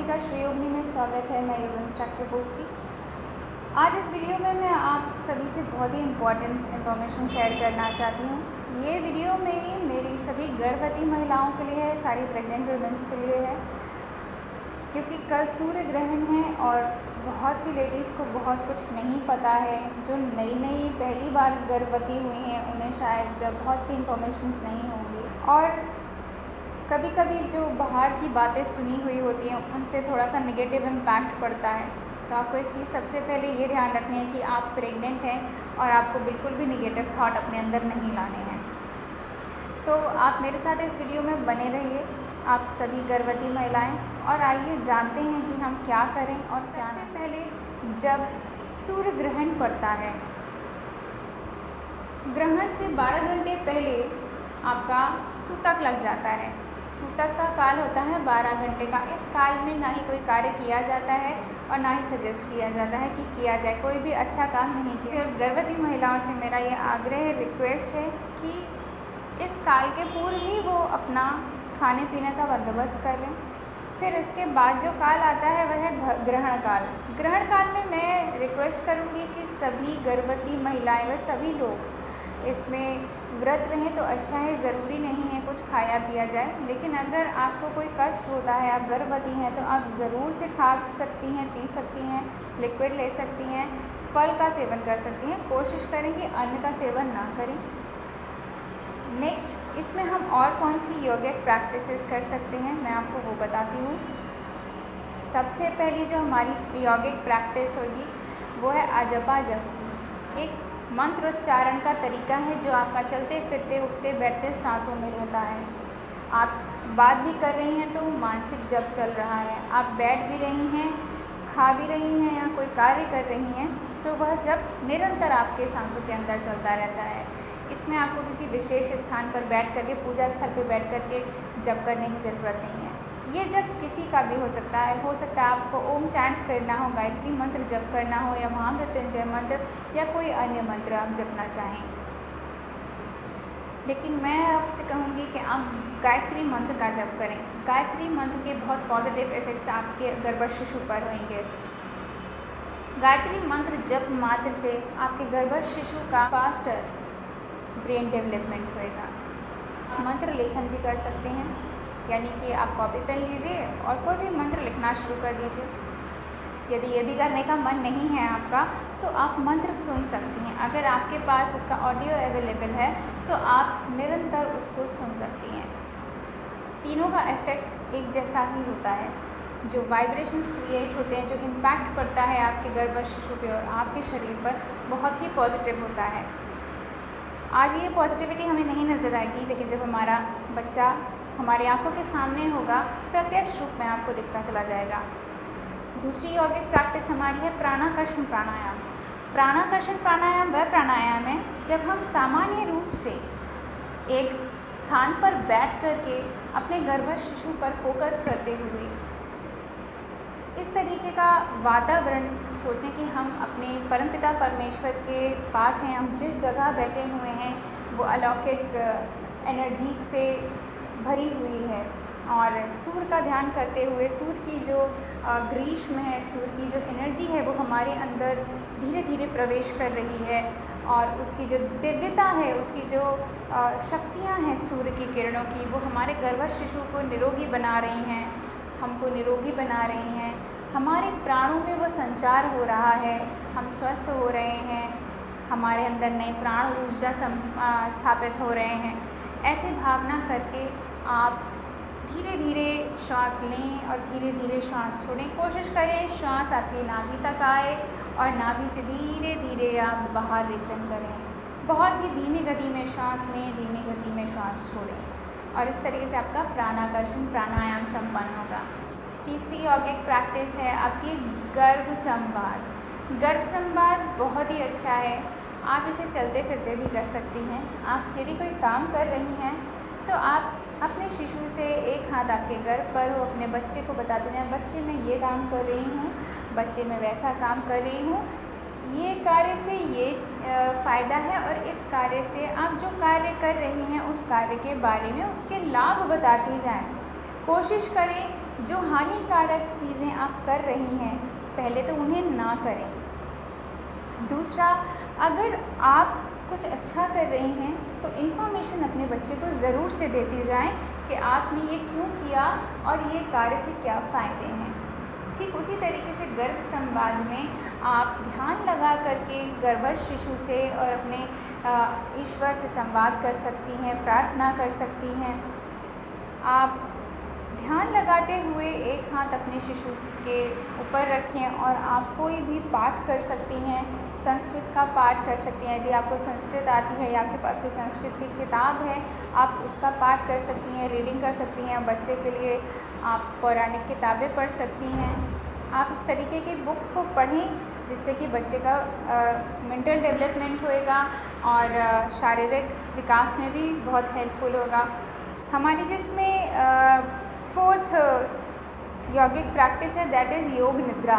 का श्रीयोगिनी में स्वागत है। मैं योगा इंस्ट्रक्टर कोर्स की। आज इस वीडियो में मैं आप सभी से बहुत ही इम्पॉर्टेंट इन्फॉर्मेशन शेयर करना चाहती हूँ। ये वीडियो मेरी सभी गर्भवती महिलाओं के लिए है, सारी प्रेग्नेंट वुमेन्स के लिए है, क्योंकि कल सूर्य ग्रहण है और बहुत सी लेडीज़ को बहुत कुछ नहीं पता है। जो नई पहली बार गर्भवती हुई हैं उन्हें शायद बहुत सी इन्फॉर्मेशंस नहीं होंगी, और कभी कभी जो बाहर की बातें सुनी हुई होती हैं उनसे थोड़ा सा नेगेटिव इम्पैक्ट पड़ता है। तो आपको एक चीज़ सबसे पहले ये ध्यान रखनी है कि आप प्रेग्नेंट हैं और आपको बिल्कुल भी नेगेटिव थॉट अपने अंदर नहीं लाने हैं। तो आप मेरे साथ इस वीडियो में बने रहिए, आप सभी गर्भवती महिलाएं, और आइए जानते हैं कि हम क्या करें और क्या नहीं। पहले जब सूर्य ग्रहण पड़ता है, ग्रहण से 12 घंटे पहले आपका सूतक लग जाता है। सूतक का काल होता है 12 घंटे का। इस काल में ना ही कोई कार्य किया जाता है और ना ही सजेस्ट किया जाता है कि किया जाए, कोई भी अच्छा काम नहीं किया। सिर्फ गर्भवती महिलाओं से मेरा ये आग्रह रिक्वेस्ट है कि इस काल के पूर्व ही वो अपना खाने पीने का बंदोबस्त कर लें। फिर इसके बाद जो काल आता है वह है ग्रहण काल। ग्रहण काल में मैं रिक्वेस्ट करूँगी कि सभी गर्भवती महिलाएं व सभी लोग इसमें व्रत रहें तो अच्छा है। ज़रूरी नहीं है कुछ खाया पिया जाए, लेकिन अगर आपको कोई कष्ट होता है, आप गर्भवती हैं, तो आप ज़रूर से खा सकती हैं, पी सकती हैं, लिक्विड ले सकती हैं, फल का सेवन कर सकती हैं। कोशिश करें कि अन्न का सेवन ना करें। नेक्स्ट, इसमें हम और कौन सी योगिक प्रैक्टिसेस कर सकते हैं मैं आपको वो बताती हूँ। सबसे पहली जो हमारी योगिक प्रैक्टिस होगी वो है अजपा जप। एक मंत्रोच्चारण का तरीका है जो आपका चलते फिरते उठते बैठते सांसों में रहता है। आप बात भी कर रही हैं तो मानसिक जप चल रहा है, आप बैठ भी रही हैं, खा भी रही हैं या कोई कार्य कर रही हैं, तो वह जप निरंतर आपके सांसों के अंदर चलता रहता है। इसमें आपको किसी विशेष स्थान पर बैठ करके, पूजा स्थल पर बैठ करके जप करने की ज़रूरत नहीं है। ये जप किसी का भी हो सकता है आपको ओम चैंट करना हो, गायत्री मंत्र जप करना हो, या महामृत्युंजय मंत्र या कोई अन्य मंत्र आप जपना चाहें। लेकिन मैं आपसे कहूँगी कि आप गायत्री मंत्र का जप करें। गायत्री मंत्र के बहुत पॉजिटिव इफ़ेक्ट्स आपके गर्भ शिशु पर होंगे। गायत्री मंत्र जप मात्र से आपके गर्भ शिशु का फास्टर ब्रेन डेवलपमेंट होएगा। मंत्र लेखन भी कर सकते हैं, यानी कि आप कॉपी पेन लीजिए और कोई भी मंत्र लिखना शुरू कर दीजिए। यदि ये भी करने का मन नहीं है आपका, तो आप मंत्र सुन सकती हैं। अगर आपके पास उसका ऑडियो अवेलेबल है तो आप निरंतर उसको सुन सकती हैं। तीनों का इफ़ेक्ट एक जैसा ही होता है। जो वाइब्रेशंस क्रिएट होते हैं, जो इम्पैक्ट पड़ता है आपके गर्भ शिशु पे और आपके शरीर पर, बहुत ही पॉजिटिव होता है। आज ये पॉजिटिविटी हमें नहीं नज़र आएगी, लेकिन जब हमारा बच्चा हमारी आंखों के सामने होगा, प्रत्यक्ष रूप में आपको दिखता चला जाएगा। दूसरी यौगिक प्रैक्टिस हमारी है प्राणाकर्षण प्राणायाम। प्राणाकर्षण प्राणायाम वह प्राणायाम है जब हम सामान्य रूप से एक स्थान पर बैठ करके अपने गर्भ शिशु पर फोकस करते हुए इस तरीके का वातावरण सोचें कि हम अपने परमपिता परमेश्वर के पास हैं। हम जिस जगह बैठे हुए हैं वो अलौकिक एनर्जी से भरी हुई है, और सूर्य का ध्यान करते हुए सूर्य की जो ग्रीष्म है, सूर्य की जो एनर्जी है वो हमारे अंदर धीरे धीरे प्रवेश कर रही है, और उसकी जो दिव्यता है, उसकी जो शक्तियाँ हैं सूर्य की किरणों की, वो हमारे गर्भ शिशु को निरोगी बना रही हैं, हमको निरोगी बना रही हैं। हमारे प्राणों में वो संचार हो रहा है, हम स्वस्थ हो रहे हैं, हमारे अंदर नए प्राण ऊर्जा स्थापित हो रहे हैं। ऐसी भावना करके आप धीरे धीरे श्वास लें और धीरे धीरे श्वास छोड़ें। कोशिश करें श्वास आपकी नाभि तक आए और नाभि से धीरे धीरे आप बाहर विचलन करें। बहुत ही धीमी गति में श्वास लें, धीमी गति में श्वास छोड़ें, और इस तरीके से आपका प्राणाकर्षण प्राणायाम संपन्न होगा। तीसरी यौगिक प्रैक्टिस है आपकी गर्भ संवार। गर्भ संवार बहुत ही अच्छा है, आप इसे चलते फिरते भी कर सकती हैं। आप यदि कोई काम कर रही हैं तो आप अपने शिशु से एक हाथ आपके गर्भ पर हो, अपने बच्चे को बताते जाएं, बच्चे मैं ये काम कर रही हूँ, बच्चे मैं वैसा काम कर रही हूँ, ये कार्य से ये फ़ायदा है, और इस कार्य से आप जो कार्य कर रही हैं उस कार्य के बारे में उसके लाभ बताती जाएं। कोशिश करें जो हानिकारक चीज़ें आप कर रही हैं पहले तो उन्हें ना करें। दूसरा, अगर आप कुछ अच्छा कर रही हैं तो इन्फॉर्मेशन अपने बच्चे को ज़रूर से देती जाएं कि आपने ये क्यों किया और ये कार्य से क्या फ़ायदे हैं। ठीक उसी तरीके से गर्भ संवाद में आप ध्यान लगा करके गर्भस्थ शिशु से और अपने ईश्वर से संवाद कर सकती हैं, प्रार्थना कर सकती हैं। आप ध्यान लगाते हुए एक हाथ अपने शिशु के ऊपर रखें और आप कोई भी पाठ कर सकती हैं, संस्कृत का पाठ कर सकती हैं। यदि आपको संस्कृत आती है या आपके पास कोई संस्कृत की किताब है, आप उसका पाठ कर सकती हैं, रीडिंग कर सकती हैं। बच्चे के लिए आप पौराणिक किताबें पढ़ सकती हैं। आप इस तरीके की बुक्स को पढ़ें जिससे कि बच्चे का मेंटल डेवलपमेंट होएगा और शारीरिक विकास में भी बहुत हेल्पफुल होगा। हमारी जिसमें 4th यौगिक प्रैक्टिस है दैट इज़ योग निद्रा।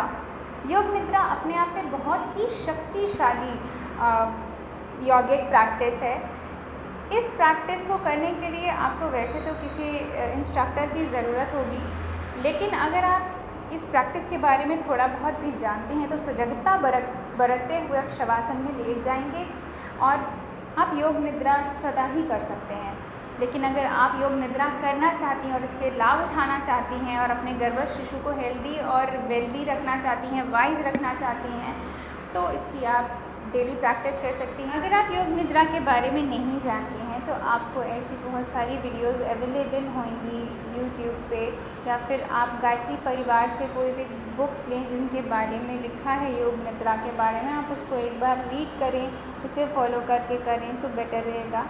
योग निद्रा अपने आप में बहुत ही शक्तिशाली यौगिक प्रैक्टिस है। इस प्रैक्टिस को करने के लिए आपको वैसे तो किसी इंस्ट्रक्टर की ज़रूरत होगी, लेकिन अगर आप इस प्रैक्टिस के बारे में थोड़ा बहुत भी जानते हैं तो सजगता बरतते हुए आप शवासन में लेट जाएंगे और आप योग निद्रा स्वतः ही कर सकते हैं। लेकिन अगर आप योग निद्रा करना चाहती हैं और इसके लाभ उठाना चाहती हैं और अपने गर्भस्थ शिशु को हेल्दी और वेल्दी रखना चाहती हैं, वाइज रखना चाहती हैं, तो इसकी आप डेली प्रैक्टिस कर सकती हैं। अगर आप योग निद्रा के बारे में नहीं जानती हैं तो आपको ऐसी बहुत सारी वीडियोस अवेलेबल होंगी यूट्यूब पे, या फिर आप गायत्री परिवार से कोई भी बुक्स लें जिनके बारे में लिखा है योग निद्रा के बारे में, आप उसको एक बार रीड करें, उसे फॉलो करके करें तो बेटर रहेगा।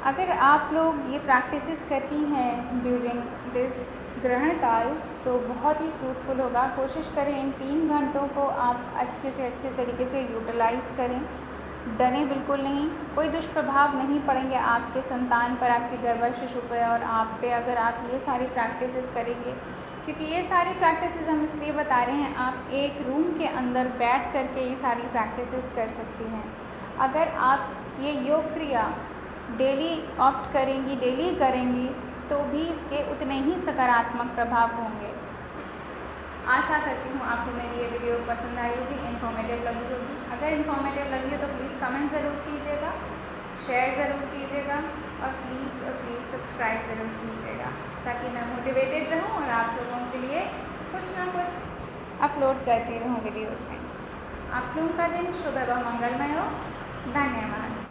अगर आप लोग ये प्रैक्टिसेस करती हैं ड्यूरिंग दिस ग्रहण काल तो बहुत ही फ्रूटफुल होगा। कोशिश करें इन 3 घंटों को आप अच्छे से अच्छे तरीके से यूटिलाइज़ करें। डरें बिल्कुल नहीं, कोई दुष्प्रभाव नहीं पड़ेंगे आपके संतान पर, आपके गर्भस्थ शिशु पर और आप पे अगर आप ये सारी प्रैक्टिसेस करेंगे। क्योंकि ये सारी प्रैक्टिसेस हम इसलिए बता रहे हैं, आप एक रूम के अंदर बैठ करके ये सारी प्रैक्टिसेस कर सकती हैं। अगर आप ये योग क्रिया डेली ऑप्ट करेंगी, डेली करेंगी, तो भी इसके उतने ही सकारात्मक प्रभाव होंगे। आशा करती हूँ आपको मेरी ये वीडियो पसंद आई होगी, इन्फॉर्मेटिव लगी होगी। अगर इन्फॉर्मेटिव लगी हो तो प्लीज़ कमेंट ज़रूर कीजिएगा, शेयर ज़रूर कीजिएगा और प्लीज़ सब्सक्राइब ज़रूर कीजिएगा ताकि मैं मोटिवेटेड रहूँ और आप लोगों के लिए कुछ ना कुछ अपलोड करती रहूँ वीडियोज़ में। आप लोगों का दिन शुभ एवं मंगलमय हो। धन्यवाद।